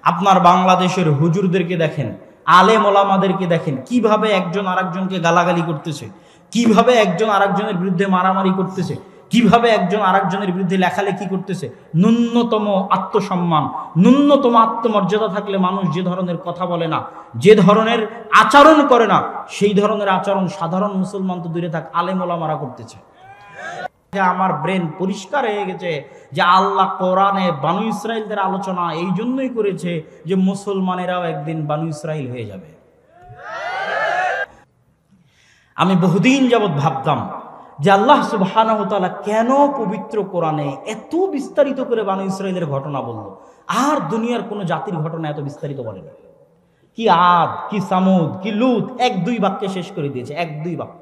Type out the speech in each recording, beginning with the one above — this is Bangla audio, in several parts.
আপনার বাংলাদেশের হুজুরদেরকে দেখেন, আলেম ওলামাদেরকে দেখেন কিভাবে একজন আরেকজনকে গালাগালি করতেছে, কিভাবে একজন আরেকজনের বিরুদ্ধে মারামারি করতেছে, কিভাবে একজন আরেকজনের বিরুদ্ধে লেখালেখি করতেছে। ন্যূনতম আত্মসম্মান, ন্যূনতম আত্মমর্যাদা থাকলে মানুষ যে ধরনের কথা বলে না, যে ধরনের আচরণ করে না, সেই ধরনের আচরণ সাধারণ মুসলমান তো দূরে থাক, আলেম ওলামারা করতেছে। আমার ব্রেন পরিষ্কার হয়ে গেছে যে আল্লাহ কোরআনে বানু ইসরাইলদের আলোচনা এই জন্যই করেছে যে মুসলমানেরাও একদিন বানু ইসরাইল হয়ে যাবে। আমি বহুদিন যাবৎ ভাবতাম যে আল্লাহ সুবহানাহু ওয়া তাআলা কেন পবিত্র কোরআনে এত বিস্তারিত করে বানু ইসরাইলের ঘটনা বলল, আর দুনিয়ার কোনো জাতির ঘটনা এত বিস্তারিত বলে না। কি আদ, কি সামুদ, কি লুত, এক দুই বাক্যে শেষ করে দিয়েছে, এক দুই বাক্য।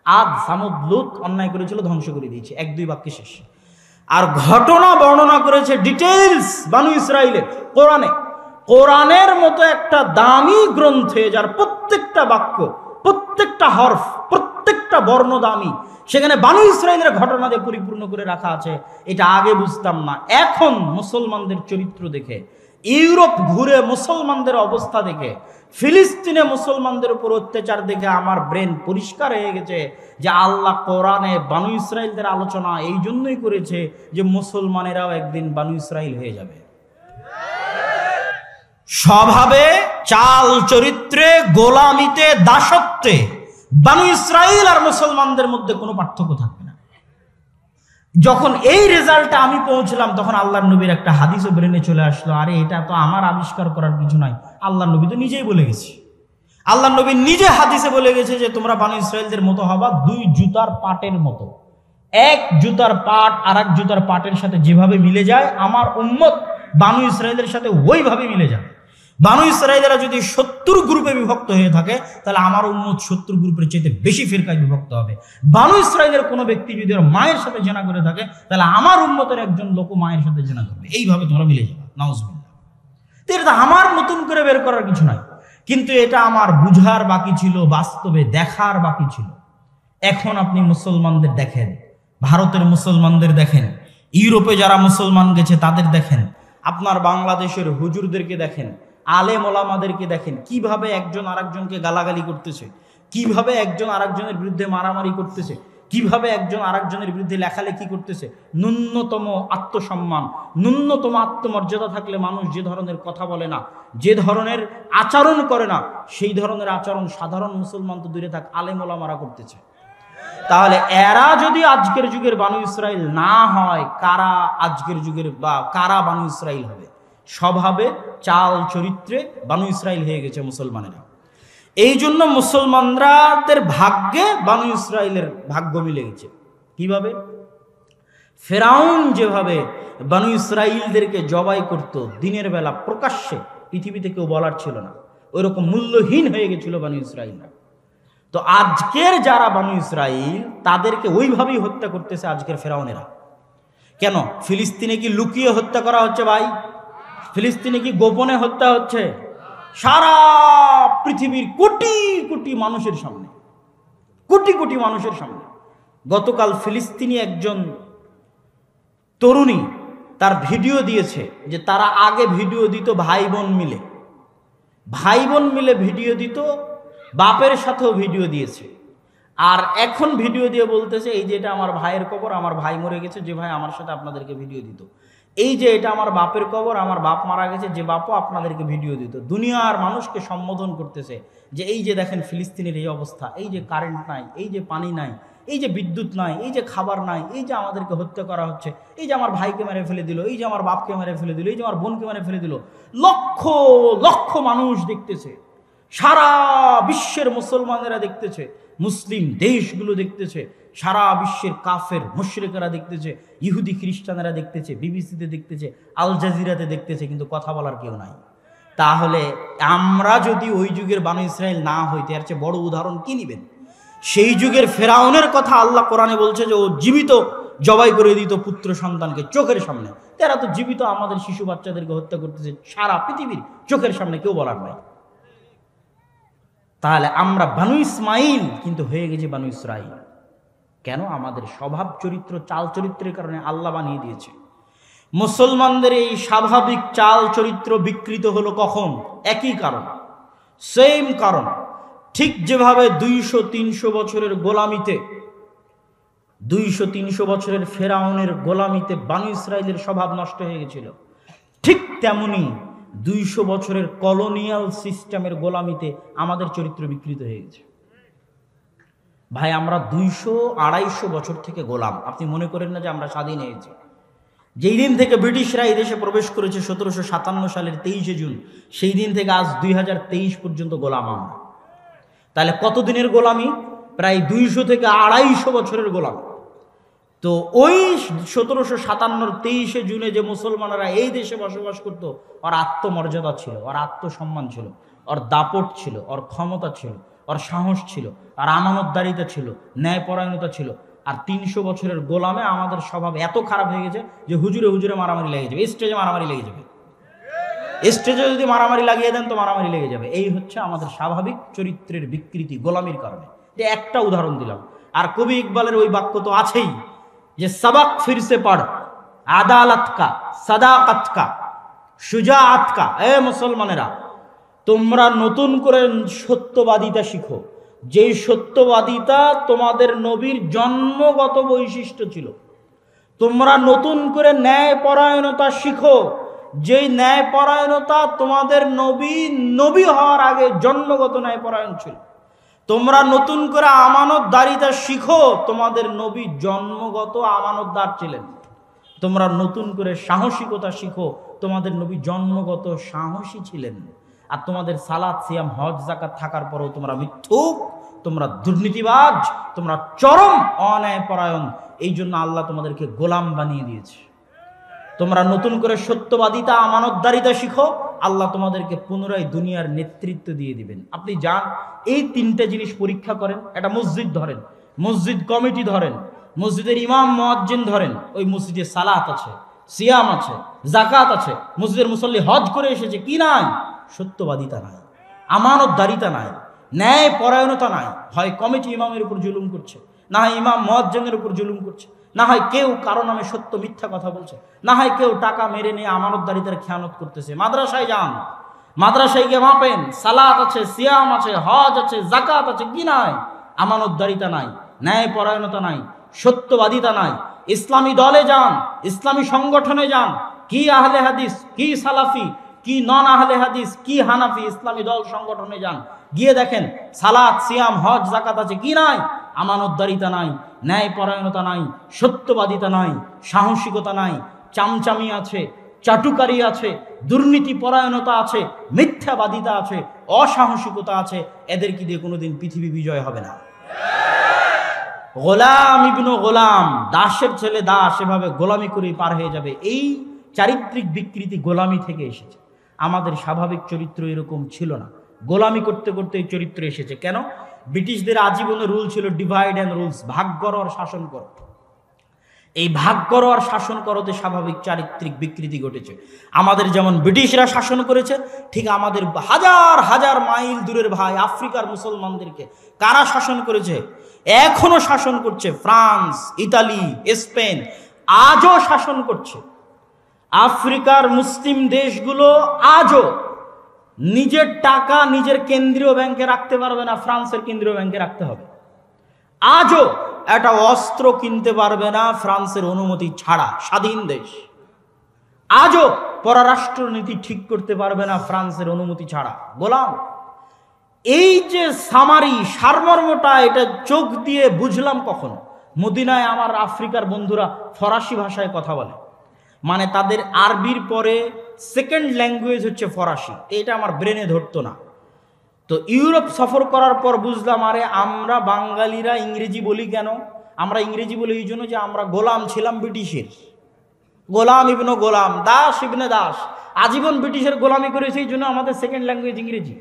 আদ সামুদ লুত অন্যায় করেছিল, ধ্বংস করে দিয়েছে, এক দুই বাক্যে শেষ। আর ঘটনা বর্ণনা করেছে ডিটেইলস বানু ইসরাইলের কোরআনে। কোরআনের মতো একটা দামি গ্রন্থে যার প্রত্যেকটা বাক্য, প্রত্যেকটা হরফ, প্রত্যেকটা বর্ণ দামি, সেখানে বানু ইসরাইলের ঘটনা যে পরিপূর্ণ করে রাখা আছে, এটা আগে বুঝতাম না। এখন মুসলমানদের চরিত্র দেখে, ইউরোপ ঘুরে মুসলমানদের অবস্থা দেখে, ফিলিস্তিনে মুসলমানদের উপর অত্যাচার দেখে আমার ব্রেন পরিষ্কার হয়ে গেছে যে আল্লাহ কোরআনে বানু ইসরাইলদের আলোচনা এই জন্যই করেছে যে মুসলমানেরাও একদিন বানু ইসরাইল হয়ে যাবে। স্বভাবে, চাল চরিত্রে, গোলামিতে, দাসত্বে বানু ইসরাইল আর মুসলমানদের মধ্যে কোনো পার্থক্য থাকবে না। যখন এই রেজাল্টটা আমি পৌঁছলাম, তখন আল্লাহর নবীর একটা হাদিসও ব্রেনে চলে আসলো, আরে এটা তো আমার আবিষ্কার করার কিছু নাই, আল্লাহর নবী তো নিজেই বলে গেছে। আল্লাহর নবী নিজে হাদিসে বলে গেছে যে তোমরা বানু ইসরাইলদের মতো হবা দুই জুতার পাটের মতো। এক জুতার পাট আর এক জুতার পাটের সাথে যেভাবে মিলে যায়, আমার উম্মত বানু ইসরাইলের সাথে ওইভাবে মিলে যায়। বানু ইসরাইলেরা যদি 70 গ্রুপে বিভক্ত হয়ে থাকে, তাহলে আমার উম্মত 70 গ্রুপের চাইতে বেশি ফিরকায় বিভক্ত হবে। বানু ইসরাইলের কোনো ব্যক্তি যদি ওর মায়ের সাথে জেনা করে থাকে, তাহলে আমার উম্মতের একজন লোক মায়ের সাথে জেনা করবে, এইভাবে তোমরা মিলে যাবে। নাউজুবিল্লাহ। এটা আমার নতুন করে বের করার কিছু নাই, কিন্তু এটা আমার বুঝার বাকি ছিল, বাস্তবে দেখার বাকি ছিল। এখন আপনি মুসলমানদের দেখেন, ভারতের মুসলমানদের দেখেন, ইউরোপে যারা মুসলমান গেছে তাদের দেখেন, আপনার বাংলাদেশের হুজুরদেরকে দেখেন, আলেম ওলামাদেরকে দেখেন কিভাবে একজন আরেকজনকে গালাগালি করতেছে, কিভাবে একজন আরেকজনের বিরুদ্ধে মারামারি করতেছে, কিভাবে একজন আরেকজনের বিরুদ্ধে লেখালেখি করতেছে। ন্যূনতম আত্মসম্মান, ন্যূনতম আত্মমর্যাদা থাকলে মানুষ যে ধরনের কথা বলে না, যে ধরনের আচরণ করে না, সেই ধরনের আচরণ সাধারণ মুসলমান তো দূরে থাক, আলেম ওলামারা করতেছে। তাহলে এরা যদি আজকের যুগের বানু ইসরাইল না হয়, কারা আজকের যুগের বা কারা বানু ইসরাইল হবে? স্বভাবে, চাল চরিত্রে বানু ইসরাইল হয়ে গেছে মুসলমানেরা। এই জন্য মুসলমানদের ভাগ্যে বানু ইসরাইলের ভাগ্য মিলে গেছে। কিভাবে? ফেরাউন যেভাবে বানু ইসরাইলদেরকে জবাই করত দিনের বেলা প্রকাশ্যে, পৃথিবীতে কেউ বলার ছিল না, ওইরকম মূল্যহীন হয়ে গেছিল বানু ইসরাইলরা। তো আজকের যারা বানু ইসরাইল, তাদেরকে ওইভাবেই হত্যা করতেছে আজকের ফেরাউনেরা। কেন? ফিলিস্তিনে কি লুকিয়ে হত্যা করা হচ্ছে ভাই? ফিলিস্তিনে কি গোপনে হত্যা হচ্ছে? সারা পৃথিবীর কোটি কোটি মানুষের সামনে, কোটি কোটি মানুষের সামনে। গতকাল ফিলিস্তিনি একজন তরুণী তার ভিডিও দিয়েছে যে তারা আগে ভিডিও দিত ভাই বোন মিলে, ভাই বোন মিলে ভিডিও দিত, বাপের সাথেও ভিডিও দিয়েছে। আর এখন ভিডিও দিয়ে বলতেছে এই যে এটা আমার ভাইয়ের কবর, আমার ভাই মরে গেছে, যে ভাই আমার সাথে আপনাদেরকে ভিডিও দিত। এই যে এটা আমার বাপের কবর, আমার বাপ মারা গেছে, যে বাপও আপনাদেরকে ভিডিও দিত। দুনিয়ার মানুষকে সম্বোধন করতেছে যে এই যে দেখেন ফিলিস্তিনের এই অবস্থা, এই যে কারেন্ট নাই, এই যে পানি নাই, এই যে বিদ্যুৎ নাই, এই যে খাবার নাই, এই যে আমাদেরকে হত্যা করা হচ্ছে, এই যে আমার ভাইকে মেরে ফেলে দিল, এই যে আমার বাপকে মেরে ফেলে দিল, এই যে আমার বোনকে মেরে ফেলে দিল। লক্ষ লক্ষ মানুষ দেখতেছে, সারা বিশ্বের মুসলমানেরা দেখতেছে, মুসলিম দেশগুলো দেখতেছে, সারা বিশ্বের কাফের মুশরিকরা দেখতেছে, ইহুদি খ্রিস্টানেরা দেখতেছে, বিবিসিতে দেখতেছে, আল জাজিরাতে দেখতেছে, কিন্তু কথা বলার কেউ নাই। তাহলে আমরা যদি ওই যুগের বানু ইসরাইল না হইতে, এর চেয়ে বড় উদাহরণ কি নিবেন? সেই যুগের ফেরাউনের কথা আল্লাহ কোরআনে বলছে যে ও জীবিত জবাই করে দিত পুত্র সন্তানকে চোখের সামনে। তারা তো জীবিত আমাদের শিশু বাচ্চাদেরকে হত্যা করতেছে সারা পৃথিবীর চোখের সামনে, কেউ বলার নাই। তাহলে আমরা বানু ইসমাইল কিন্তু হয়ে গেছি বানু ইসরাইল। কেন? আমাদের স্বভাব চরিত্র, চাল চরিত্রের কারণে আল্লাহ বানিয়ে দিয়েছে। মুসলমানদের এই স্বাভাবিক চাল চরিত্র বিকৃত হলো কখন? একই কারণ, সেম কারণ। ঠিক যেভাবে 200-300 বছরের গোলামিতে, 200-300 বছরের ফেরাউনের গোলামিতে বানু ইসরাইলের স্বভাব নষ্ট হয়ে গেছিল, ঠিক তেমনি 200 বছরের কলোনিয়াল সিস্টেমের গোলামিতে আমাদের চরিত্র বিকৃত হয়ে গেছে। ভাই, আমরা 200-250 বছর থেকে গোলাম। আপনি মনে করেন না যে আমরা স্বাধীন হয়েছি? যেই দিন থেকে ব্রিটিশরা এই দেশে প্রবেশ করেছে 1757 সালের 23শে জুন, সেই দিন থেকে আজ 2023 পর্যন্ত গোলাম আমরা। তাহলে কতদিনের গোলামি? প্রায় 200 থেকে 250 বছরের গোলাম। তো ওই 1757 23শে জুনে যে মুসলমানরা এই দেশে বসবাস করত, ওর আত্মমর্যাদা ছিল, ওর আত্মসম্মান ছিল, ওর দাপট ছিল, ওর ক্ষমতা ছিল, ওর সাহস ছিল, আর আমানতদারিতা ছিল, ন্যায়পরায়ণতা ছিল। আর 300 বছরের গোলামে আমাদের স্বভাব এত খারাপ হয়ে গেছে যে হুজুরে হুজুরে মারামারি লেগে যাবে, স্টেজে মারামারি লেগে যাবে, স্টেজে যদি মারামারি লাগিয়ে দেন তো মারামারি লেগে যাবে। এই হচ্ছে আমাদের স্বাভাবিক চরিত্রের বিকৃতি গোলামির কারণে। এটা একটা উদাহরণ দিলাম। আর কবি ইকবালের ওই বাক্য তো আছেই যে সবক ফিরসে পড়, আদালত কা, সাদাকত কা, সুজাআত কা। এ মুসলমানেরা, তোমরা নতুন করে সত্যবাদিতা শিখো, যেই সত্যবাদিতা তোমাদের নবীর জন্মগত বৈশিষ্ট্য ছিল। তোমরা নতুন করে ন্যায়পরায়ণতা শিখো, যেই ন্যায়পরায়ণতা তোমাদের নবী হওয়ার আগে জন্মগত ন্যায়পরায়ণ ছিল। তোমরা নতুন করে আমানতদারিতা শিখো, তোমাদের নবী জন্মগত আমানতদার ছিলেন। তোমরা নতুন করে সাহসিকতা শিখো, তোমাদের নবী জন্মগত সাহসী ছিলেন। আর তোমাদের সালাত সিয়াম হজ যাকাত থাকার পরেও তোমরা মিথ্যুক, তোমরা দুর্নীতিবাজ, তোমরা চরম অন্যায়পরায়ণ। এই জন্য আল্লাহ তোমাদেরকে গোলাম বানিয়ে দিয়েছে। তোমরা নতুন করে সত্যবাদিতা আমানতদারিতা শিখো, আল্লাহ তোমাদেরকে পুনরায় দুনিয়ার নেতৃত্ব দিয়ে দিবেন। আপনি যান, এই 3টে জিনিস পরীক্ষা করেন। একটা মসজিদ ধরেন, মসজিদ কমিটি ধরেন, মসজিদের ইমাম মুয়াজ্জিন ধরেন, ওই মসজিদে সালাত আছে, সিয়াম আছে, যাকাত আছে, মসজিদের মুসল্লি হজ করে এসেছে, কি নাই? সত্যবাদিতা নাই, আমানতদারিতা নাই, ন্যায় পরায়ণতা নাই। হয় কমিটি ইমামের উপর জুলুম করছে, না হয় ইমাম মুয়াজ্জিনের উপর জুলুম করছে, না হয় কেউ কারো নামে সত্য মিথ্যা কথা বলছে, না হয় কেউ টাকা মেরে নিয়ে আমানতদারিতার খেয়ানত করতেছে। মাদ্রাসায় যান, মাদ্রাসায় গিয়ে মাপেন, সালাত আছে, সিয়াম আছে, হজ আছে, যাকাত আছে, কি নাই? আমানতদারিতা নাই, ন্যায় পরায়ণতা নাই, সত্যবাদিতা নাই। ইসলামী দলে যান, ইসলামী সংগঠনে যান, কি আহলে হাদিস, কি সালাফি, কি নন আহলে হাদিস, কি হানাফি, ইসলামী দল সংগঠনে যান, গিয়ে দেখেন সালাত সিয়াম হজ যাকাত আছে, কি নাই? আমানতদারিতা নাই, ন্যায় পরায়ণতা নাই, সত্যবাদিতা নাই, সাহসিকতা নাই, চামচামি আছে, চাটুকারি আছে, দুর্নীতি পরায়ণতা আছে, মিথ্যাবাদিতা আছে, অসাহসিকতা আছে। এদেরকে দিয়ে কোনোদিন পৃথিবী বিজয় হবে না। গোলাম ইবনু গোলাম, দাসের ছেলে দাস, এভাবে গোলামি করে পার হয়ে যাবে। এই চারিত্রিক বিকৃতি গোলামি থেকে এসেছে। আমাদের স্বাভাবিক চরিত্র এরকম ছিল না, গোলামি করতে করতে এই চরিত্র এসেছে। কেন? ব্রিটিশদের আজীবনের রুল ছিল ডিভাইড অ্যান্ড রুলস, ভাগ করো আর শাসন করো। এই ভাগ করো আর শাসন করোতে স্বাভাবিক চারিত্রিক বিকৃতি ঘটেছে। আমাদের যেমন ব্রিটিশরা শাসন করেছে, ঠিক আমাদের হাজার হাজার মাইল দূরের ভাই আফ্রিকার মুসলমানদেরকে কারা শাসন করেছে? এখনো শাসন করছে। ফ্রান্স, ইতালি, স্পেন আজও শাসন করছে। আফ্রিকার মুসলিম দেশগুলো আজও নিজের টাকা নিজের কেন্দ্রীয় ব্যাংকে রাখতে পারবে না, ফ্রান্সের কেন্দ্রীয় ব্যাংকে রাখতে হবে। আজও একটা অস্ত্র কিনতে পারবে না ফ্রান্সের অনুমতি ছাড়া, স্বাধীন দেশ। আজও পররাষ্ট্রনীতি ঠিক করতে পারবে না ফ্রান্সের অনুমতি ছাড়া, গোলাম। এই যে সামারি সারমর্মটা, এটা চোখ দিয়ে বুঝলাম কখন। মদিনায় আমার আফ্রিকার বন্ধুরা ফরাসি ভাষায় কথা বলে, মানে তাদের আরবির পরে সেকেন্ড ল্যাঙ্গুয়েজ হচ্ছে ফরাসি। এটা আমার ব্রেনে ধরতো না। তো ইউরোপ সফর করার পর বুঝলাম, আরে আমরা বাঙালিরা ইংরেজি বলি কেন? আমরা ইংরেজি বলি এই জন্য যে আমরা গোলাম ছিলাম ব্রিটিশের। গোলাম ইবনে গোলাম, দাস ইবনে দাস, আজীবন ব্রিটিশের গোলামি করেছে, এই জন্য আমাদের সেকেন্ড ল্যাঙ্গুয়েজ ইংরেজি।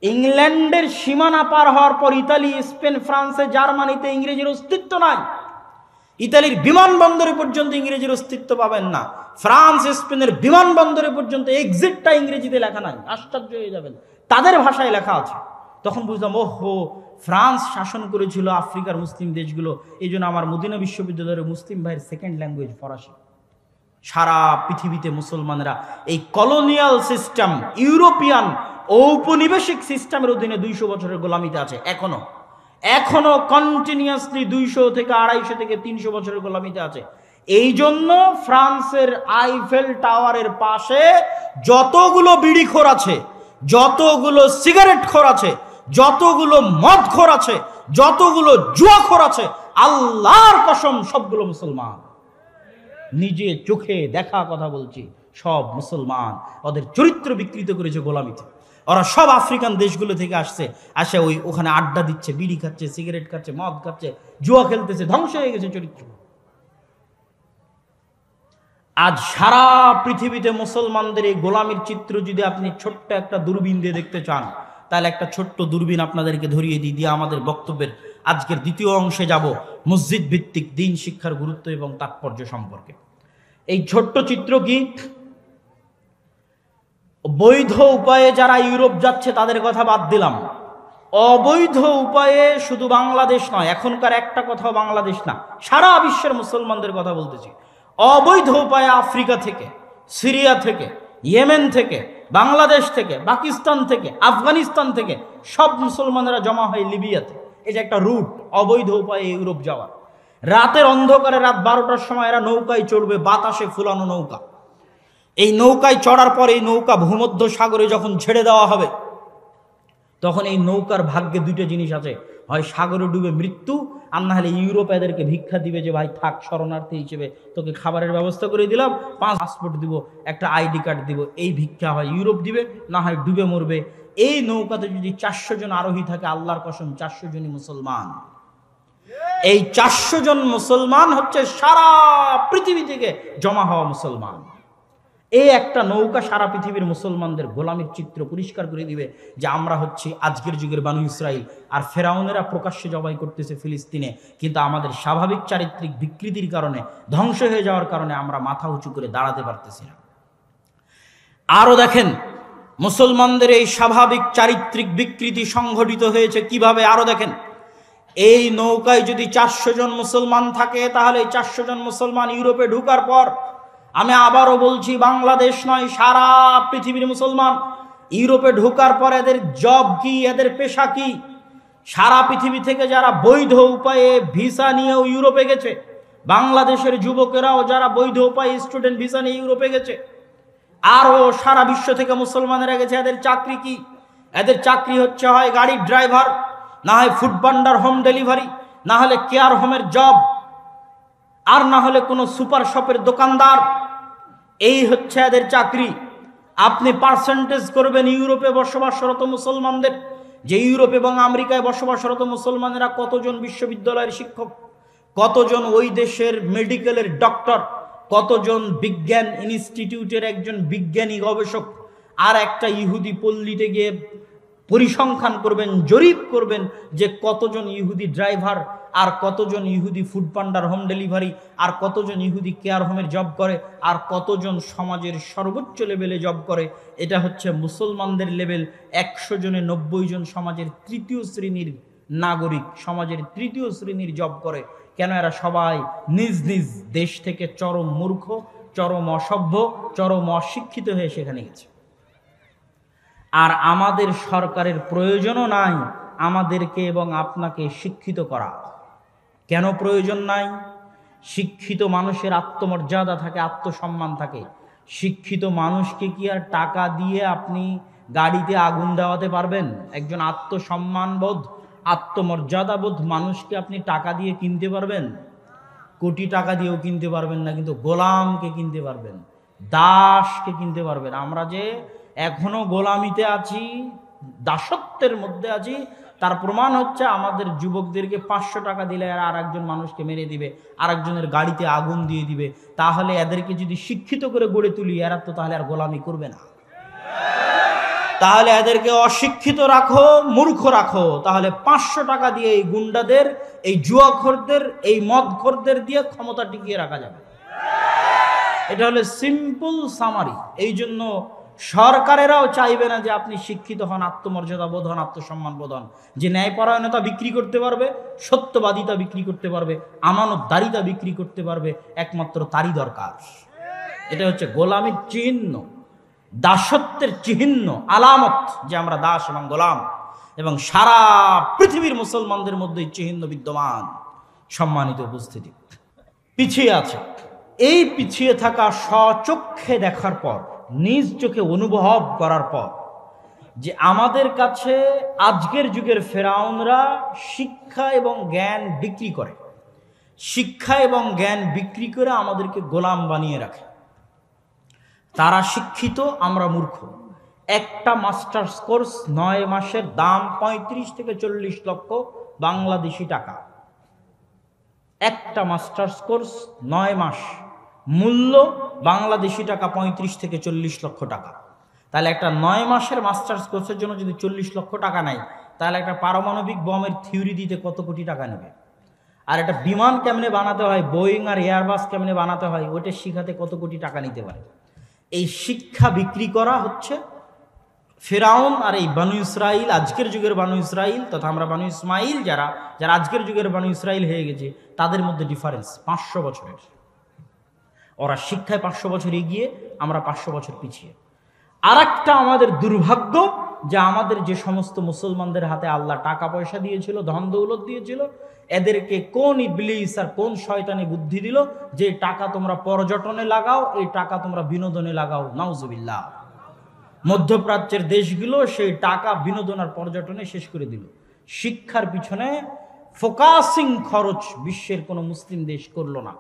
ইংল্যান্ডের সীমানা পার হওয়ার পর ইতালি, স্পেন, ফ্রান্সে, জার্মানিতে ইংরেজির অস্তিত্ব নাই। ইতালির বিমানবন্দরে পর্যন্ত ইংরেজির অস্তিত্ব পাবেন না। ফ্রান্স, স্পেনের বিমানবন্দরে পর্যন্ত এক্সিটটা ইংরেজিতে লেখা নাই। আশ্চর্য হয়ে যাবেন, তাদের ভাষায় লেখা আছে। তখন বুঝলাম, ওহো, ফ্রান্স শাসন করেছিল আফ্রিকার মুসলিম দেশগুলো, এই জন্য আমার মদিনা বিশ্ববিদ্যালয়ের মুসলিম ভাইয়ের সেকেন্ড ল্যাঙ্গুয়েজ ফরাসি। সারা পৃথিবীতে মুসলমানেরা এই কলোনিয়াল সিস্টেম, ইউরোপিয়ান ঔপনিবেশিক সিস্টেমের অধীনে 200 বছরের গোলামিতে আছে। এখনো কন্টিনিউয়াসলি 200 থেকে 250 থেকে 300 বছরের গোলামিতে আছে। এই জন্য ফ্রান্সের আইফেল টাওয়ারের পাশে যতগুলো বিড়িখোর আছে, যতগুলো সিগারেট খোর আছে, যতগুলো মদ খোর আছে, যতগুলো জুয়াখোর আছে, আল্লাহর কসম সবগুলো মুসলমান। নিজে চোখে দেখা কথা বলছি, সব মুসলমান। ওদের চরিত্র বিকৃত করেছে গোলামিতে। ওরা সব আফ্রিকান দেশগুলো থেকে আসে ওখানে আড্ডা দিচ্ছে, বিড়ি খাচ্ছে, সিগারেট খাচ্ছে, মদ খাচ্ছে, জুয়া খেলতেছে, ধ্বংস হয়ে গেছে চরিত্র। আজ সারা পৃথিবীতে মুসলমানদের এই গোলামির চিত্র যদি আপনি ছোট্ট একটা দূরবীন দিয়ে দেখতে চান, তাহলে একটা ছোট্ট দূরবীন আপনাদেরকে ধরিয়ে দিয়ে আমাদের বক্তব্যের আজকের দ্বিতীয় অংশে যাব, মসজিদ ভিত্তিক দ্বীন শিক্ষার গুরুত্ব এবং তাৎপর্য সম্পর্কে। এই ছোট্ট চিত্র কি? বৈধ উপায়ে যারা ইউরোপ যাচ্ছে তাদের কথা বাদ দিলাম, অবৈধ উপায়ে শুধু বাংলাদেশ নয়, এখনকার একটা কথাও বাংলাদেশ না, সারা বিশ্বের মুসলমানদের কথা বলতেছি। অবৈধ উপায়ে আফ্রিকা থেকে, সিরিয়া থেকে, ইয়েমেন থেকে, বাংলাদেশ থেকে, পাকিস্তান থেকে, আফগানিস্তান থেকে সব মুসলমানেরা জমা হয় লিবিয়াতে। এটা একটা রুট, অবৈধ উপায়ে ইউরোপ যাওয়ার। রাতের অন্ধকারে রাত 12টার সময় এরা নৌকায় চড়বে, বাতাসে ফুলানো নৌকা। এই নৌকায় চড়ার পর এই নৌকা ভূমধ্য সাগরে যখন ছেড়ে দেওয়া হবে, তখন এই নৌকার ভাগ্যে দুটো জিনিস আছে, হয় সাগরে ডুবে মৃত্যু, আর না হলে ইউরোপ এদেরকে ভিক্ষা দিবে যে ভাই থাক, শরণার্থী হিসেবে তোকে খাবারের ব্যবস্থা করে দিলাম, 5 পাসপোর্ট দিব, একটা আইডি কার্ড দিব। এই ভিক্ষা হয় ইউরোপ দিবে, না হয় ডুবে মরবে। এই নৌকাতে যদি 400 জন আরোহী থাকে, আল্লাহর কসম 400 জনই মুসলমান। এই 400 জন মুসলমান হচ্ছে সারা পৃথিবী থেকে জমা হওয়া মুসলমান। এই একটা নৌকা সারা পৃথিবীর মুসলমানদের গোলামির চিত্র পরিষ্কার করে দিবে যে আমরা হচ্ছি আজকের যুগের বানু ইসরাইল। আর ফেরাউনেরা প্রকাশ্যে জবাই করতেছে ফিলিস্তিনে, কিন্তু আমাদের স্বাভাবিক চারিত্রিক বিকৃতির কারণে, ধ্বংস হয়ে যাওয়ার কারণে আমরা মাথা উঁচু করে দাঁড়াতে পারতেছি না। আরো দেখেন মুসলমানদের এই স্বাভাবিক চারিত্রিক বিকৃতি সংঘটিত হয়েছে কিভাবে। আরো দেখেন, এই নৌকায় যদি 400 জন মুসলমান থাকে, তাহলে 400 জন মুসলমান ইউরোপে ঢুকার পর, আমি আবারও বলছি, বাংলাদেশ নয়, সারা পৃথিবীর মুসলমান ইউরোপে ঢোকার পর এদের জব কি, এদের পেশা কি? সারা পৃথিবী থেকে যারা বৈধ উপায়ে ভিসা নিয়েও ইউরোপে গেছে, বাংলাদেশের যুবকেরাও যারা বৈধ উপায়ে স্টুডেন্ট ভিসা নিয়ে ইউরোপে গেছে, আরও সারা বিশ্ব থেকে মুসলমানেরা গেছে, এদের চাকরি কি? এদের চাকরি হচ্ছে হয় গাড়ির ড্রাইভার, না হয় ফুড ভান্ডার হোম ডেলিভারি, না হলে কেয়ার হোমের জব, আর না হলে কোনো সুপার শপের দোকানদার। এই হচ্ছে এদের চাকরি। আপনি পার্সেন্টেজ করবেন ইউরোপে বসবাসরত মুসলমানদের, যে ইউরোপ এবং আমেরিকায় বসবাসরত মুসলমানেরা কতজন বিশ্ববিদ্যালয়ের শিক্ষক, কতজন ওই দেশের মেডিকেলের ডক্টর, কতজন বিজ্ঞান ইনস্টিটিউটের একজন বিজ্ঞানী গবেষক, আর একটা ইহুদি পল্লীতে গিয়ে পরিসংখ্যান করবেন, জরিপ করবেন যে কতজন ইহুদি ড্রাইভার, আর কতজন ইহুদি ফুড পান্ডার হোম ডেলিভারি, আর কতজন ইহুদি কেয়ার হোমের জব করে, আর কতজন সমাজের সর্বোচ্চ লেভেলে জব করে। এটা হচ্ছে মুসলমানদের লেভেল। 100 জনে 90 জন সমাজের 3য় শ্রেণীর নাগরিক, সমাজের 3য় শ্রেণীর জব করে। কেন? এরা সবাই নিজ নিজ দেশ থেকে চরম মূর্খ, চরম অসভ্য, চরম অশিক্ষিত হয়ে সেখানে গেছে। আর আমাদের সরকারের প্রয়োজনও নাই আমাদেরকে এবং আপনাকে শিক্ষিত করা। কেন প্রয়োজন নাই? শিক্ষিত মানুষের আত্মমর্যাদা থাকে, আত্মসম্মান থাকে। শিক্ষিত মানুষকে কি আর টাকা দিয়ে আপনি গাড়িতে আগুন দেওয়াতে পারবেন? একজন আত্মসম্মানবোধ, আত্মমর্যাদাবোধ মানুষকে আপনি টাকা দিয়ে কিনতে পারবেন? কোটি টাকা দিয়েও কিনতে পারবেন না, কিন্তু গোলামকে কিনতে পারবেন, দাসকে কিনতে পারবেন। আমরা যে এখনো গোলামিতে আছি, দাসত্বের মধ্যে আছি, তার প্রমাণ হচ্ছে আমাদের যুবকদেরকে 500 টাকা দিলে আর একজন মানুষকে মেরে দিবে, আরেকজনের গাড়িতে আগুন দিয়ে দিবে। তাহলে এদেরকে যদি শিক্ষিত করে গড়ে তুলি, এরা তো তাহলে আর গোলামি করবে না। তাহলে এদেরকে অশিক্ষিত রাখো, মূর্খ রাখো, তাহলে 500 টাকা দিয়ে এই গুন্ডাদের, এই জুয়াখোরদের, এই মদখোরদের দিয়ে ক্ষমতা টিকিয়ে রাখা যাবে। এটা হলো সিম্পল সামারি। এই জন্য সরকারেরাও চাইবে না যে আপনি শিক্ষিত হন, আত্মমর্যাদা বোধ হন, আত্মসম্মান বোধ হন। যে ন্যায়পরায়ণতা বিক্রি করতে পারবে, সত্যবাদিতা বিক্রি করতে পারবে, আমানতদারিতা বিক্রি করতে পারবে, একমাত্র তারই দরকার। এটা হচ্ছে গোলামির চিহ্ন, দাসত্বের চিহ্ন, আলামত যে আমরা দাস এবং গোলাম, এবং সারা পৃথিবীর মুসলমানদের মধ্যে চিহ্ন বিদ্যমান। সম্মানিত উপস্থিতি, পিছিয়ে আছে। এই পিছিয়ে থাকা স্বচক্ষে দেখার পর, নিজ চোখে অনুভব করার পর, যে আমাদের কাছে আজকের যুগের ফেরাউনরা শিক্ষা এবং জ্ঞান বিক্রি করে, শিক্ষা এবং জ্ঞান বিক্রি করে আমাদেরকে গোলাম বানিয়ে রাখে। তারা শিক্ষিত, আমরা মূর্খ। একটা মাস্টার্স কোর্স 9 মাসের দাম 35 থেকে 40 লক্ষ বাংলাদেশি টাকা। একটা মাস্টার্স কোর্স 9 মাস, মূল্য বাংলাদেশি টাকা 35 থেকে 40 লক্ষ টাকা। তাহলে একটা 9 মাসের মাস্টার্স কোর্সের জন্য যদি 40 লক্ষ টাকা নেয়, তাহলে একটা পারমাণবিক বমের থিওরি দিতে কত কোটি টাকা নেবে? আর একটা বিমান কেমনে বানাতে হয়, বোয়িং আর এয়ারবাস কেমনে বানাতে হয়, ওটা শিখাতে কত কোটি টাকা নিতে পারে? এই শিক্ষা বিক্রি করা হচ্ছে ফেরাউন আর এই বানু ইসরাইল, আজকের যুগের বানু ইসরাইল তথা আমরা বানু ইসমাইল যারা আজকের যুগের বানু ইসরাইল হয়ে গেছে, তাদের মধ্যে ডিফারেন্স 500 বছরের। ওরা শিক্ষায় 500 বছর এগিয়ে, আমরা 500 বছর পিছিয়ে। আর একটা আমাদের দুর্ভাগ্য যে আমাদের যে সমস্ত মুসলমানদের হাতে আল্লাহ টাকা পয়সা দিয়েছিল, ধন দৌলত দিয়েছিল, এদেরকে কোন ইবলিস আর কোন শয়তানি বুদ্ধি দিল যে টাকা তোমরা পর্যটনে লাগাও, এই টাকা তোমরা বিনোদনে লাগাও। নাউজুবিল্লাহ। মধ্যপ্রাচ্যের দেশগুলো সেই টাকা বিনোদন আর পর্যটনে শেষ করে দিল। শিক্ষার পিছনে ফোকাসিং খরচ বিশ্বের কোনো মুসলিম দেশ করলো না,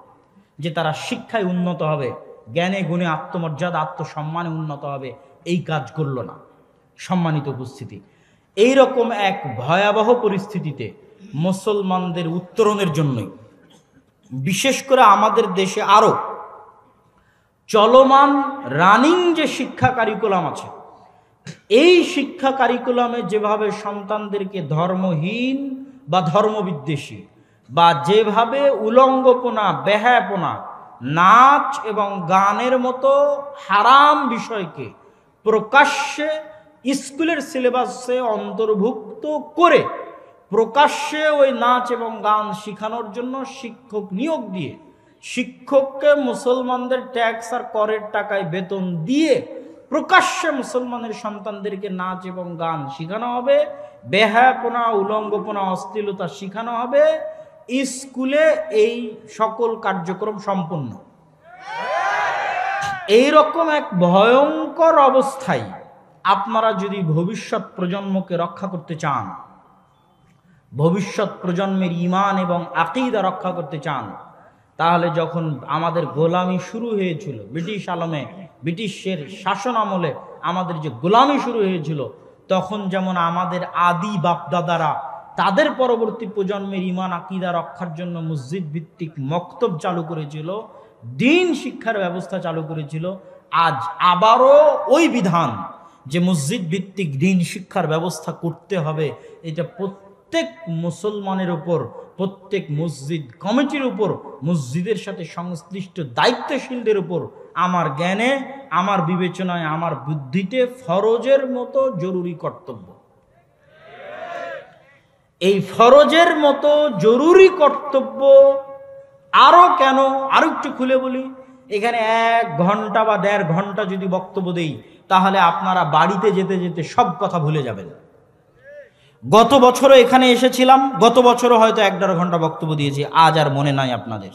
যে তারা শিক্ষায় উন্নত হবে, জ্ঞানে গুণে আত্মমর্যাদা আত্মসম্মানে উন্নত হবে, এই কাজ করলো না। সম্মানিত উপস্থিতি, এইরকম এক ভয়াবহ পরিস্থিতিতে মুসলমানদের উত্তরণের জন্যই, বিশেষ করে আমাদের দেশে আরো চলমান রানিং যে শিক্ষা কারিকুলাম আছে, এই শিক্ষা কারিকুলামে যেভাবে সন্তানদেরকে ধর্মহীন বা ধর্মবিদ্বেষী বা যেভাবে উলঙ্গপনা, বেহায়াপনা, নাচ এবং গানের মতো হারাম বিষয়কে প্রকাশ্যে স্কুলের সিলেবাসে অন্তর্ভুক্ত করে প্রকাশ্যে ওই নাচ এবং গান শেখানোর জন্য শিক্ষক নিয়োগ দিয়ে, শিক্ষককে মুসলমানদের ট্যাক্স আর করের টাকায় বেতন দিয়ে প্রকাশ্যে মুসলমানের সন্তানদেরকে নাচ এবং গান শেখানো হবে, বেহায়াপনা, উলঙ্গপনা, অশ্লীলতা শেখানো হবে, স্কুলে এই সকল কার্যক্রম সম্পূর্ণ। এইরকম এক ভয়ঙ্কর অবস্থায় আপনারা যদি ভবিষ্যৎ প্রজন্মকে রক্ষা করতে চান, ভবিষ্যৎ প্রজন্মের ঈমান এবং আকীদা রক্ষা করতে চান, তাহলে যখন আমাদের গোলামি শুরু হয়েছিল ব্রিটিশ আলমে, ব্রিটিশের শাসন আমলে আমাদের যে গোলামি শুরু হয়েছিল, তখন যেমন আমাদের আদি বাপদাদারা তাদের পরবর্তী প্রজন্মের ঈমান আকীদা রক্ষার জন্য মসজিদ ভিত্তিক মক্তব চালু করেছিল, দ্বীন শিক্ষার ব্যবস্থা চালু করেছিল, আজ আবারও ওই বিধান যে মসজিদ ভিত্তিক দ্বীন শিক্ষার ব্যবস্থা করতে হবে, এটা প্রত্যেক মুসলমানের উপর, প্রত্যেক মসজিদ কমিটির উপর, মসজিদের সাথে সংশ্লিষ্ট দায়িত্বশীলদের উপর আমার জ্ঞানে, আমার বিবেচনায়, আমার বুদ্ধিতে ফরজের মতো জরুরি কর্তব্য। এই ফরজের মতো জরুরি কর্তব্য আরো কেন, আরো একটু খুলে বলি। এখানে 1 ঘন্টা বা 1.5 ঘন্টা যদি বক্তব্য দেই, তাহলে আপনারা বাড়িতে যেতে যেতে সব কথা ভুলে যাবেন। গত বছরও এখানে এসেছিলাম, গত বছরও হয়তো 1.5 ঘন্টা বক্তব্য দিয়েছি, আজ আর মনে নাই আপনাদের।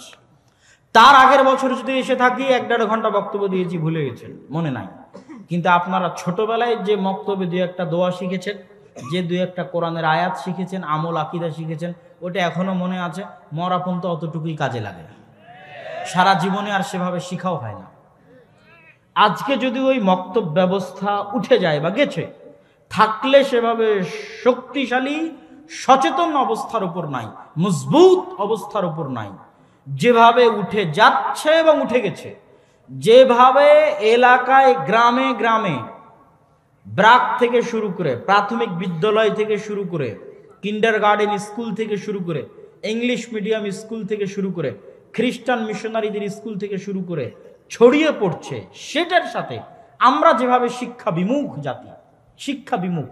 তার আগের বছর যদি এসে থাকি 1.5 ঘন্টা বক্তব্য দিয়েছি, ভুলে গেছেন, মনে নাই। কিন্তু আপনারা ছোটবেলায় যে বক্তব্যে 2-1টা দোয়া শিখেছেন, যে 2-1টা কোরআনের আয়াত শিখেছেন, আমল আকীদা শিখেছেন, ওটা এখনো মনে আছে। মরা পর্যন্ত অতটুকুই কাজে লাগে, সারা জীবনে আর সেভাবে শিখাও হয় না। আজকে যদি ওই মক্তব ব্যবস্থা উঠে যায় বা গেছে, থাকলে সেভাবে শক্তিশালী সচেতন অবস্থার উপর নাই, মজবুত অবস্থার উপর নাই, যেভাবে উঠে যাচ্ছে এবং উঠে গেছে, যেভাবে এলাকায় গ্রামে গ্রামে ব্রাক থেকে শুরু করে, প্রাথমিক বিদ্যালয় থেকে শুরু করে, কিন্ডারগার্টেন স্কুল থেকে শুরু করে, ইংলিশ মিডিয়াম স্কুল থেকে শুরু করে, খ্রিস্টান মিশনারিদের স্কুল থেকে শুরু করে ছড়িয়ে পড়ছে, সেটার সাথে আমরা যেভাবে শিক্ষা বিমুখ জাতি, শিক্ষা বিমুখ,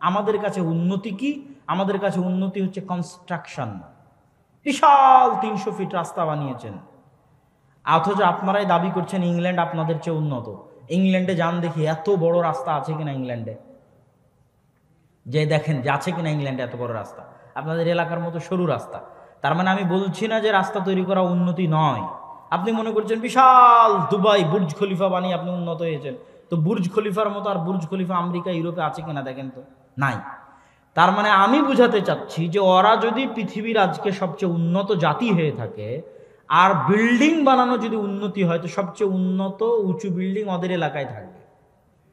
আমাদের কাছে উন্নতি কি? আমাদের কাছে উন্নতি হচ্ছে কনস্ট্রাকশন। বিশাল 300 ফিট রাস্তা বানিয়েছেন, অথচ আপনারাই দাবি করছেন ইংল্যান্ড আপনাদের চেয়ে উন্নত। ইংল্যান্ডে যান দেখি, এত বড় রাস্তা আছে কিনা ইংল্যান্ডে, যে দেখেন যে আছে কিনা ইংল্যান্ডে এত বড় রাস্তা, আপনাদের এলাকার মতো সরু রাস্তা। তার মানে আমি বলছি না যে রাস্তা তৈরি করা উন্নতি নয়। আপনি মনে করছেন বিশাল দুবাই বুর্জ খলিফা বানিয়ে আপনি উন্নত হয়েছেন, তো বুর্জ খলিফার মতো আর বুর্জ খলিফা আমেরিকা ইউরোপে আছে কিনা দেখেন তো, নাই। তার মানে আমি বুঝাতে চাচ্ছি যে ওরা যদি পৃথিবীর আজকে সবচেয়ে উন্নত জাতি হয়ে থাকে, আর বিল্ডিং বানানো যদি উন্নতি হয়, তো সবচেয়ে উন্নত উঁচু বিল্ডিং ওদের এলাকায় থাকবে,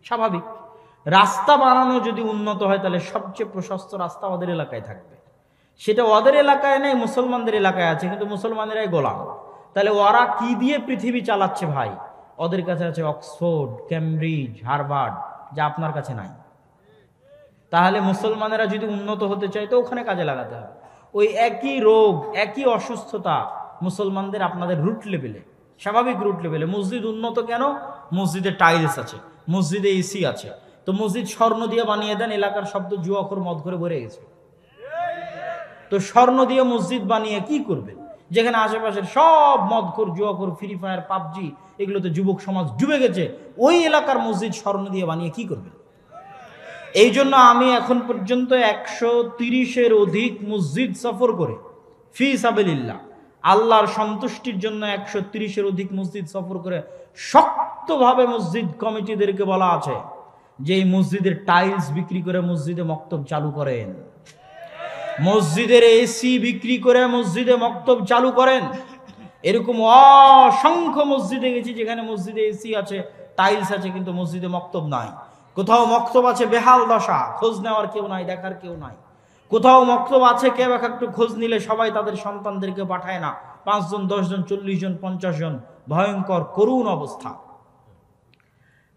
স্বাভাবিক। রাস্তা বানানো যদি উন্নত হয়, তাহলে সবচেয়ে প্রশস্ত রাস্তা ওদের এলাকায় থাকবে। সেটা ওদের এলাকায় নেই, মুসলমানদের এলাকায় আছে, কিন্তু মুসলমানেরাই গোলাম। তাহলে ওরা কি দিয়ে পৃথিবী চালাচ্ছে ভাই? ওদের কাছে আছে অক্সফোর্ড, ক্যামব্রিজ, হার্ভার্ড, যা আপনার কাছে নাই। তাহলে মুসলমানেরা যদি উন্নত হতে চায়, তো ওখানে কাজে লাগাতে হবে। ওই একই রোগ, একই অসুস্থতা মুসলমানদের আপনাদের রুট লেভেলে, স্বাভাবিক রুট লেভেলে। মসজিদ উন্নত কেন? মসজিদে টাইলস আছে, মসজিদে এসি আছে। তো মসজিদ স্বর্ণ দিয়ে বানিয়ে দেন, এলাকার শব্দ জুয়াখোর মদ করে ভরে গেছে। তো স্বর্ণ দিয়ে মসজিদ বানিয়ে কি করবেন, যেখানে আশেপাশের সব মদখোর, জুয়াখোর, ফ্রি ফায়ার, পাবজি, এগুলোতে যুবক সমাজ ডুবে গেছে। ওই এলাকার মসজিদ স্বর্ণ দিয়ে বানিয়ে কি করবেন? এই জন্য আমি এখন পর্যন্ত 130-এর অধিক মসজিদ সফর করে, ফি সাবিলিল্লাহ, আল্লাহর সন্তুষ্টির জন্য 130-এর অধিক মসজিদ সফর করে শক্তভাবে মসজিদ কমিটিদেরকে বলা আছে যে এই মসজিদের টাইলস বিক্রি করে মসজিদে মক্তব চালু করেন, মসজিদের এসি বিক্রি করে মসজিদে মক্তব চালু করেন। এরকম অসংখ্য মসজিদে গেছি যেখানে মসজিদে এসি আছে, টাইলস আছে, কিন্তু মসজিদে মক্তব নাই। কোথাও মক্তব আছে বেহাল দশা, খোঁজ নেওয়ার কেউ নাই, দেখার কেউ নাই। কোথাও মক্তব আছে, কেউ একটু খোঁজ নিলে সবাই তাদের সন্তানদেরকে পাঠায় না, 5 জন, 10 জন, 40 জন, 50 জন, ভয়ঙ্কর করুণ অবস্থা।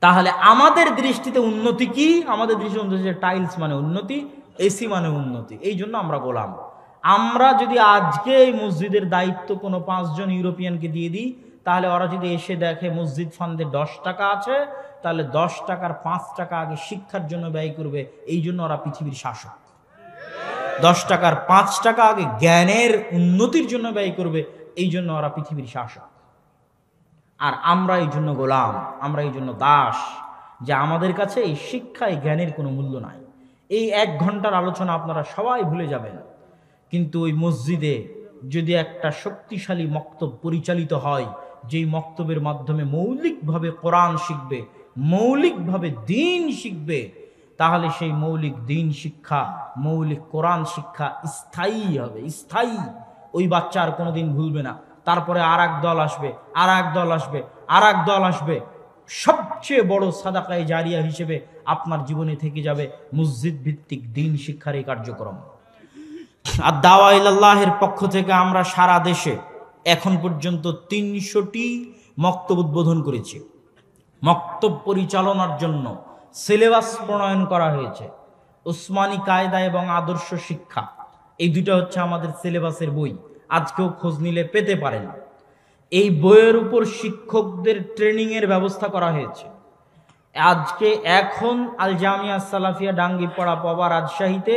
তাহলে আমাদের দৃষ্টিতে উন্নতি কি? আমাদের দৃষ্টিতে টাইলস মানে উন্নতি, এসি মানে উন্নতি। এই জন্য আমরা গোলাম। আমরা যদি আজকে এই মসজিদের দায়িত্ব কোনো 5 জন ইউরোপিয়ানকে দিয়ে দিই, তাহলে ওরা যদি এসে দেখে মসজিদ ফান্ডে 10 টাকা আছে, তাহলে 10 টাকার 5 টাকা আগে শিক্ষার জন্য ব্যয় করবে। এই জন্য ওরা পৃথিবীর শাসক। 10 টাকার 5 টাকা আগে জ্ঞানের উন্নতির জন্য ব্যয় করবে। এই জন্য ওরা পৃথিবীর শাসক। আর আমরা এই জন্য গোলাম, আমরা এই জন্য দাস, যে আমাদের কাছে এই শিক্ষা, এই জ্ঞানের কোনো মূল্য নাই। এই 1 ঘন্টার আলোচনা আপনারা সবাই ভুলে যাবেন, কিন্তু ওই মসজিদে যদি একটা শক্তিশালী মক্তব পরিচালিত হয়, যেই মক্তবের মাধ্যমে মৌলিকভাবে কোরআন শিখবে, মৌলিকভাবে দ্বীন শিখবে, তাহলে সেই মৌলিক দ্বীন শিক্ষা, মৌলিক কোরআন শিক্ষা স্থায়ী হবে, স্থায়ী। ওই বাচ্চা আর কোনোদিন ভুলবে না। তারপরে আর এক দল আসবে, আর এক দল আসবে, আর এক দল আসবে। সবচেয়ে বড় সাদাকায়ে জারিয়া হিসেবে আপনার জীবনে থেকে যাবে মসজিদ ভিত্তিক দ্বীন শিক্ষার এই কার্যক্রম। আর দাওয়া ইলাল্লাহের পক্ষ থেকে আমরা সারা দেশে এখন পর্যন্ত 300টি মক্তব উদ্বোধন করেছি। মক্তব পরিচালনার জন্য সিলেবাস প্রণয়ন করা হয়েছে। উসমানী কায়দা এবং আদর্শ শিক্ষা, এই দুটো হচ্ছে আমাদের সিলেবাসের বই। আজকেও খোঁজ নিলে পেতে পারেন। এই বইয়ের উপর শিক্ষকদের ট্রেনিংয়ের ব্যবস্থা করা হয়েছে। আজকে এখন আল জামিয়া সালাফিয়া ডাঙ্গিপাড়া পবা রাজশাহীতে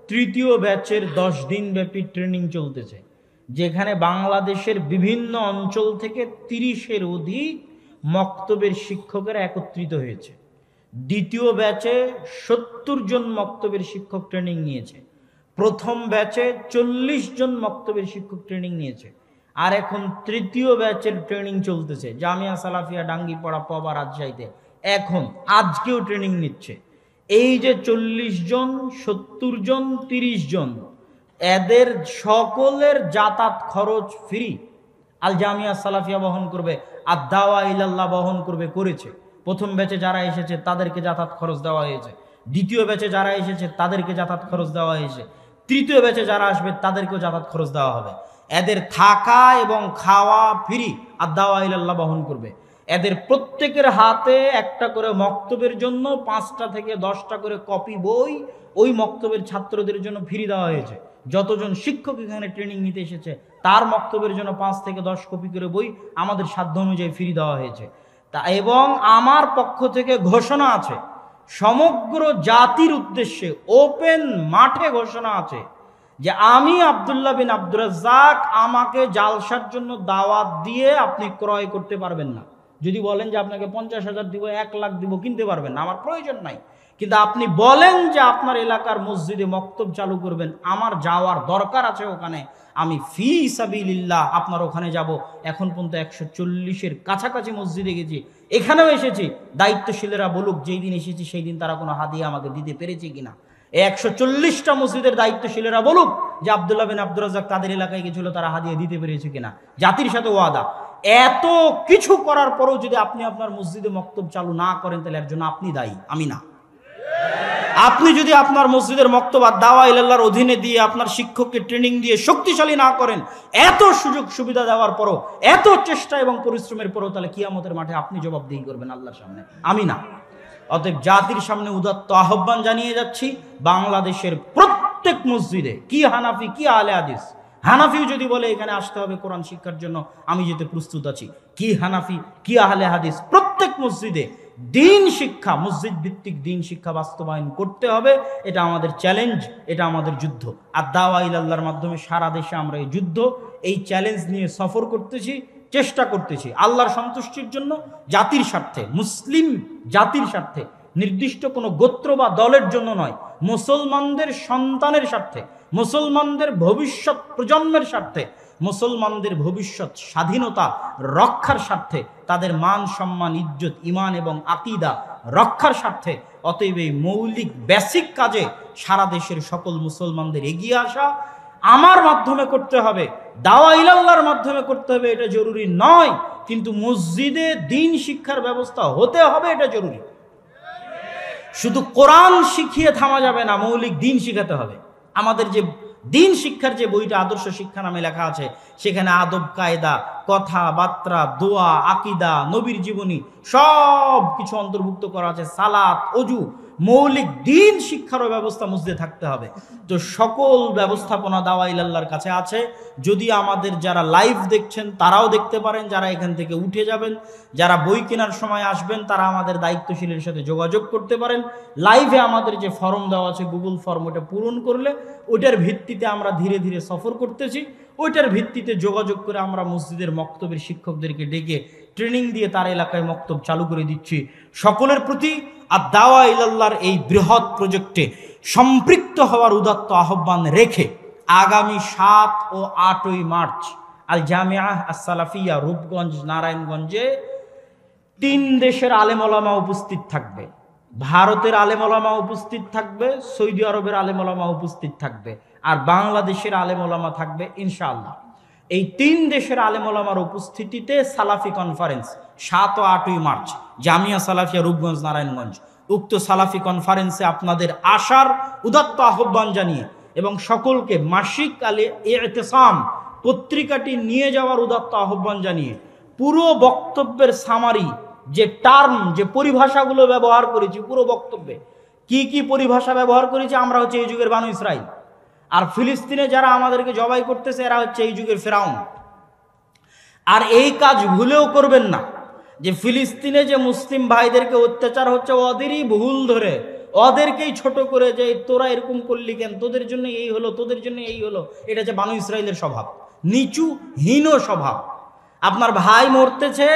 3য় ব্যাচের 10 দিন ব্যাপী ট্রেনিং চলতেছে, যেখানে বাংলাদেশের বিভিন্ন অঞ্চল থেকে 30-এর অধিক মক্তবের শিক্ষকেরা একত্রিত হয়েছে। 2য় ব্যাচে 70 জন মক্তবের শিক্ষক ট্রেনিং নিয়েছে। প্রথম ব্যাচে 40 জন মক্তবের শিক্ষক ট্রেনিং নিয়েছে। আর এখন 3য় ব্যাচের ট্রেনিং চলতেছে জামিয়া সালাফিয়া ডাঙ্গিপাড়া পবা রাজশাহীতে। এখন আজকেও ট্রেনিং নিচ্ছে। এই যে 40 জন, 70 জন, 30 জন, এদের সকলের যাতায়াত খরচ ফ্রি। আল জামিয়া সালাফিয়া বহন করবে, আর দাওয়া ইলাল্লাহ বহন করবে, করেছে। প্রথম ব্যাচে যারা এসেছে তাদেরকে যাতায়াত খরচ দেওয়া হয়েছে। 2য় ব্যাচে যারা এসেছে তাদেরকে যাতায়াত খরচ দেওয়া হয়েছে। 3য় ব্যাচে যারা আসবে তাদেরকেও যাতায়াত খরচ দেওয়া হবে। এদের থাকা এবং খাওয়া ফ্রি, আর দাওয়া ইলাল্লাহ বহন করবে। এদের প্রত্যেকের হাতে একটা করে মক্তবের জন্য 5টা থেকে 10টা করে কপি বই ওই মক্তবের ছাত্রদের জন্য ফ্রি দেওয়া হয়েছে। যতজন শিক্ষক এখানে ট্রেনিং নিতে এসেছে তার মক্তবের জন্য 5 থেকে 10 কপি করে বই আমাদের সাধ্য অনুযায়ী ফ্রি দেওয়া হয়েছে। তা এবং আমার পক্ষ থেকে ঘোষণা আছে, সমগ্র জাতির উদ্দেশ্যে ওপেন মাঠে ঘোষণা আছে যে আমি আব্দুল্লাহ বিন আব্দুর রাজ্জাক, আমাকে জালসার জন্য দাওয়াত দিয়ে আপনি ক্রয় করতে পারবেন না। যদি বলেন যে আপনাকে 50,000 দিব, 1 লাখ দিব, কিনতে পারবেন না, আমার প্রয়োজন নাই। কিন্তু আপনি বলেন যে আপনার এলাকার মসজিদে মক্তব চালু করবেন, আমার যাওয়ার দরকার আছে ওখানে, আমি ফি সাবিলিল্লাহ আপনার ওখানে যাব। এখন পর্যন্ত 140-এর কাছাকাছি মসজিদে গেছি, এখানেও এসেছি। দায়িত্বশীলেরা বলুক যেই দিন এসেছি সেই দিন তারা কোনো হাদিয়া আমাকে দিতে পেরেছে কিনা। 140টা মসজিদের দায়িত্বশীলেরা বলুক যে আব্দুল্লাহ বিন আব্দুর রাজ্জাক তাদের এলাকায় গেছিল, তারা হাদিয়া দিতে পেরেছে কিনা। জাতির সাথে ওয়াদা। এত কিছু করার পরেও যদি আপনি আপনার মসজিদে মক্তব চালু না করেন, তাহলে এর জন্য আপনি দায়ী, আমি না। আপনি যদি আপনার মসজিদের মক্তব আর দাওয়া ইলাল্লাহর অধীনে দিয়ে আপনার শিক্ষককে ট্রেনিং দিয়ে শক্তিশালী না করেন, এত সুযোগ সুবিধা দেওয়ার পরও, এত চেষ্টা এবং পরিশ্রমের পরও, তাহলে কিয়ামতের মাঠে আপনি জবাবদিহি করবেন আল্লাহর সামনে, আমি না। অতএব জাতির সামনে উদাত্ত আহ্বান জানিয়ে যাচ্ছি, বাংলাদেশের প্রত্যেক মসজিদে, কি হানাফি কি আহলে হাদিস, হানাফিও যদি বলে এখানে আসতে হবে কোরআন শিক্ষার জন্য, আমি যেতে প্রস্তুত আছি। কি হানাফি কি আহলে হাদিস, প্রত্যেক মসজিদে দিন শিক্ষা, মসজিদ ভিত্তিক দিন শিক্ষা বাস্তবায়ন করতে হবে। এটা আমাদের চ্যালেঞ্জ, এটা আমাদের যুদ্ধ। আর দাওয়া ইলাল্লাহর মাধ্যমে সারা দেশে আমরা এই যুদ্ধ, এই চ্যালেঞ্জ নিয়ে সফর করতেছি, চেষ্টা করতেছি আল্লাহর সন্তুষ্টির জন্য, জাতির স্বার্থে, মুসলিম জাতির স্বার্থে, নির্দিষ্ট কোনো গোত্র বা দলের জন্য নয়, মুসলমানদের সন্তানের স্বার্থে, মুসলমানদের ভবিষ্যৎ প্রজন্মের স্বার্থে, মুসলমানদের ভবিষ্যৎ স্বাধীনতা রক্ষার স্বার্থে, তাদের মান সম্মান ইজ্জত ইমান এবং আকীদা রক্ষার স্বার্থে। অতএব এই মৌলিক বেসিক কাজে সারা দেশের সকল মুসলমানদের এগিয়ে আসা আমার মাধ্যমে করতে হবে, দাওয়া ইলাল্লাহর মাধ্যমে করতে হবে, এটা জরুরি নয়। কিন্তু মসজিদে দিন শিক্ষার ব্যবস্থা হতে হবে, এটা জরুরি। শুধু কোরআন শিখিয়ে থামা যাবে না, মৌলিক দিন শিখাতে হবে। আমাদের যে দিন শিক্ষার যে বইটা আদর্শ শিক্ষা নামে লেখা আছে, সেখানে আদব কায়দা, কথাবার্তা, দোয়া, আকীদা, নবীর জীবনী সব কিছু অন্তর্ভুক্ত করা আছে, সালাত, ওযু, মৌলিক দিন শিক্ষারও ব্যবস্থা মসজিদে থাকতে হবে। তো সকল ব্যবস্থাপনা দাওয়া ইলাল্লাহর কাছে আছে। যদি আমাদের যারা লাইভ দেখছেন তারাও দেখতে পারেন, যারা এখান থেকে উঠে যাবেন, যারা বই কেনার সময় আসবেন তারা আমাদের দায়িত্বশীলের সাথে যোগাযোগ করতে পারেন। লাইভে আমাদের যে ফর্ম দেওয়া আছে গুগল ফর্ম, ওটা পূরণ করলে ওইটার ভিত্তিতে আমরা ধীরে ধীরে সফর করতেছি। ওইটার ভিত্তিতে যোগাযোগ করে আমরা মসজিদের মক্তবের শিক্ষকদেরকে ডেকে ট্রেনিং দিয়ে তার এলাকায় মক্তব চালু করে দিচ্ছি। সকলের প্রতি আর দাওয়া ইলাল্লাহর এই বৃহৎ প্রজেক্টে সম্পৃক্ত হওয়ার উদাত্ত আহ্বান রেখে আগামী 7 ও 8ই মার্চ আল জামিআহ আস-সালাফিয়া রূপগঞ্জ নারায়ণগঞ্জে 3 দেশের আলেম ওলামা উপস্থিত থাকবে। ভারতের আলেম ওলামা উপস্থিত থাকবে, সৌদি আরবের আলেম ওলামা উপস্থিত থাকবে, আর বাংলাদেশের আলেম ওলামা থাকবে ইনশাআল্লাহ। এই 3 দেশের আলেম ওলামার উপস্থিতিতে সালাফি কনফারেন্স 7 ও 8ই মার্চ জামিয়া সালাফিয়া রূপগঞ্জ নারায়ণগঞ্জ। উক্ত সালাফি কনফারেন্সে আপনাদের আসার উদাত্ত আহ্বান জানিয়ে এবং সকলকে মাসিক আলে ইতিসাম পত্রিকাটি নিয়ে যাওয়ার উদাত্ত আহ্বান জানিয়ে পুরো বক্তব্যের সামারি, যে টার্ম, যে পরিভাষাগুলো ব্যবহার করেছি পুরো বক্তব্যে, কি কি পরিভাষা ব্যবহার করেছি, আমরা হচ্ছে এই যুগের বানু ইসরাইল, আর ফিলিস্তিনে যারা আমাদেরকে জবাই করতেছে এরা হচ্ছে এই যুগের ফেরাউন। আর এই কাজ ভুলেও করবেন না যে ফিলিস্তিনে যে মুসলিম ভাইদেরকে অত্যাচার হচ্ছে ওদেরই ভুল ধরে ওদেরকেই ছোট করে যে তোরা এরকম করলি কেন, তোদের জন্য এই হলো, তোদের জন্য এই হলো। এটা যে বানু ইসরাইলের স্বভাব, নিচু হীন স্বভাব। আপনার ভাই মরতেছে,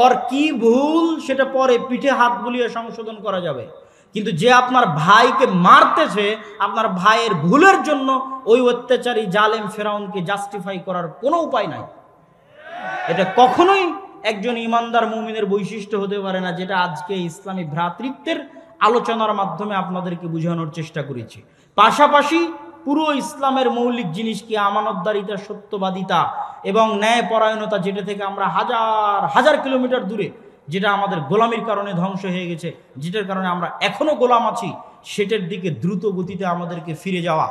ওর কি ভুল সেটা পরে পিঠে হাত বুলিয়ে সংশোধন করা যাবে, কিন্তু যে আপনার ভাইকে মারতেছে, আপনার ভাইয়ের ভুলের জন্য ওই অত্যাচারী জালেম ফেরাউনকে জাস্টিফাই করার কোনো উপায় নাই। এটা কখনোই একজন ইমানদার মুমিনের বৈশিষ্ট্য হতে পারে না, যেটা আজকে ইসলামী ভ্রাতৃত্বের আলোচনার মাধ্যমে আপনাদেরকে বোঝানোর চেষ্টা করেছি। পাশাপাশি পুরো ইসলামের মৌলিক জিনিস কি আমানতদারিতা, সত্যবাদিতা এবং ন্যায়পরায়ণতা, যেটা থেকে আমরা হাজার হাজার কিলোমিটার দূরে, যেটা আমাদের গোলামির কারণে ধ্বংস হয়ে গেছে, যেটার কারণে আমরা এখনো গোলাম আছি, সেটার দিকে দ্রুত গতিতে আমাদেরকে ফিরে যাওয়া,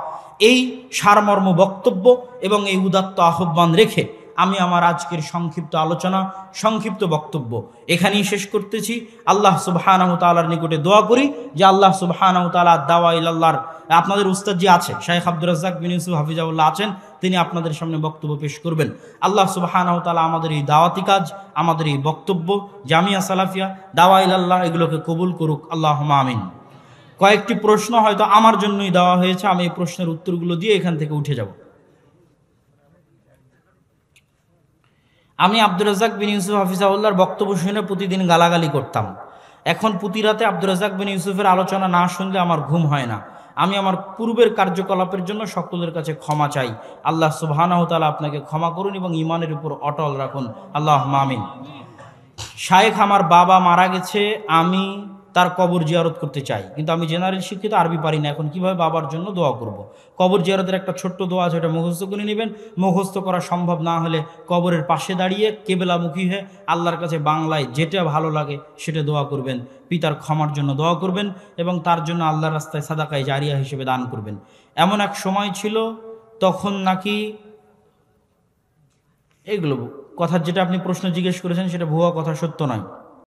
এই সারমর্ম বক্তব্য এবং এই উদাত্ত আহ্বান রেখে আমি আমার আজকের সংক্ষিপ্ত আলোচনা, সংক্ষিপ্ত বক্তব্য এখানেই শেষ করতেছি। আল্লাহ সুবহানাহু তাআলার নিকটে দোয়া করি যে আল্লাহ সুবহানাহু তাআলা দাওয়া ইলাল্লাহর, আপনাদের উস্তাদ জি আছে, শাইখ আব্দুর রাজ্জাক বিন ইউসুফ হাফিজাহুল্লাহ আছেন, তিনি আপনাদের সামনে বক্তব্য পেশ করবেন। আল্লাহ সুবহানাহু তাআলা আমাদের এই দাওয়াতি কাজ, আমাদের এই বক্তব্য, জামিয়া সালাফিয়া, দাওয়া ইলাল্লাহ, এগুলোকে কবুল করুক, আল্লাহুম্মা আমিন। কয়েকটি প্রশ্ন হয়তো আমার জন্যই দেওয়া হয়েছে, আমি এই প্রশ্নের উত্তরগুলো দিয়ে এখান থেকে উঠে যাব। আমি আব্দুর রাজ্জাক বিন ইউসুফ হাফিজাহুল্লাহর বক্তব্য শুনে প্রতিদিন গালাগালি করতাম। এখন প্রতি রাতে আব্দুর রাজ্জাক বিন ইউসুফের আলোচনা না শুনলে আমার ঘুম হয় না। আমি আমার পূর্বের কার্যকলাপের জন্য সকলের কাছে ক্ষমা চাই। আল্লাহ সুবহানাহু ওয়া তাআলা আপনাকে ক্ষমা করুন এবং ঈমানের উপর অটল রাখুন, আল্লাহুম্মা আমিন। শায়েখ, আমার বাবা মারা গেছে, আমি তার কবর জিয়ারত করতে চাই, কিন্তু আমি জেনারেল শিক্ষিত, আরবি পারি না। এখন কিভাবে বাবার জন্য দোয়া করব? কবর জিয়ারতের একটা ছোট্ট দোয়া আছে, ওটা মুখস্থ করে নেবেন। মুখস্থ করা সম্ভব না হলে কবরের পাশে দাঁড়িয়ে কেবলামুখী হয়ে আল্লাহর কাছে বাংলায় যেটা ভালো লাগে সেটা দোয়া করবেন। পিতার ক্ষমার জন্য দোয়া করবেন এবং তার জন্য আল্লাহর রাস্তায় সাদাকায়ে জারিয়া হিসেবে দান করবেন। এমন এক সময় ছিল তখন নাকি এগুলো কথার, যেটা আপনি প্রশ্ন জিজ্ঞেস করেছেন সেটা ভুয়া কথা, সত্য নয়।